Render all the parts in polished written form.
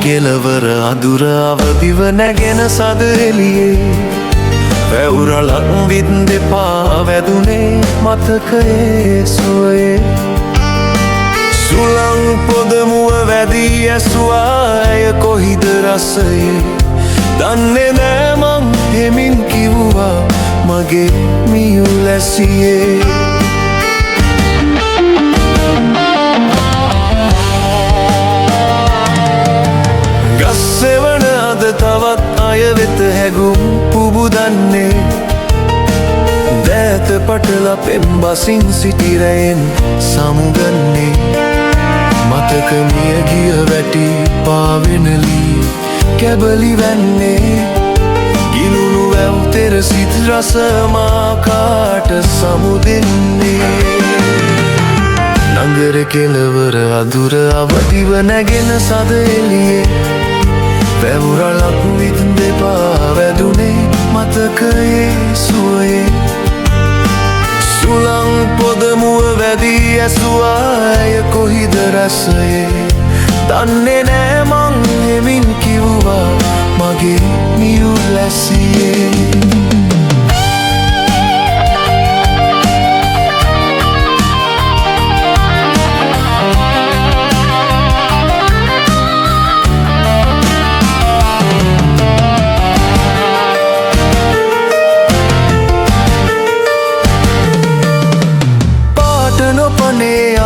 කෙලවර අදුර අවදිව නැගෙන සද එළියේ වැවුරලක් විත් දෙපා වැදුනේ මතකයේ සුවයේ සුළං පොදමුව වැදී ඇසුවා ඇය කොහිද රසයේ දන්නේ නෑ මං හෙමින් කිව්වා මගේ මියුලැසියේ ගස්සෙවන අද තවත් අය වෙත හැගුම් පුබුදන්නේ දෑත පටල පෙම්බසින් සිටිරයෙන් සමුගන්නේ මතක මිය ගිය වැටි පාවෙනලී කැබලි වැන්නේ ගිලුණු වැව් තෙර සිත් රස මාකාට සමුදෙන්නේ නගර කෙලවර අදුර අවදිව නැගෙන සද එළියේ වැවුරලක් විත් දෙපා වැදුනේ මතකයේ සුවයේ සුළං පොදමුව වැදී ඇසුවා ඇය කොහිද රසයේ දන්නේ නෑ මං හෙමින් කිව්වා මගේ මියුලැසියේ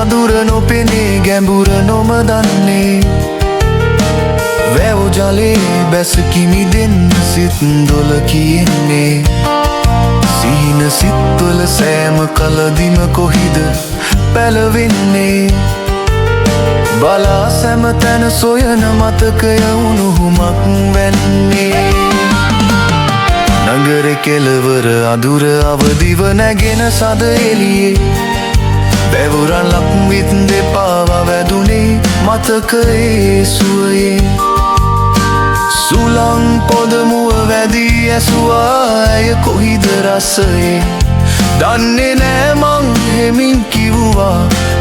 අදුර නොපෙනේ ගැඹුර නොම දන්නේ වැව් ජලේ බැස කිමිදෙන්න සිත් දොල කියන්නේ සීන සිත්වල සෑම කලදිම කොහිද පැලවෙන්නේ බලා සැම තැන සොයන මතකය උණුහුමක් වැන්නේ නගර කෙලවර අදුර අවදිව නැගෙන සද එළියේ වැවුරලක් විත් දෙපාව වැදුනේ මතකයේ සුවයේ සුළං පොදමුව වැදී ඇසුවා ඇය කොහිද රසයේ දන්නේ නෑ මං හෙමින් කිව්වා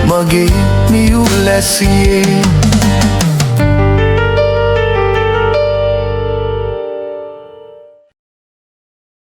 මගේ මියුලැසියේ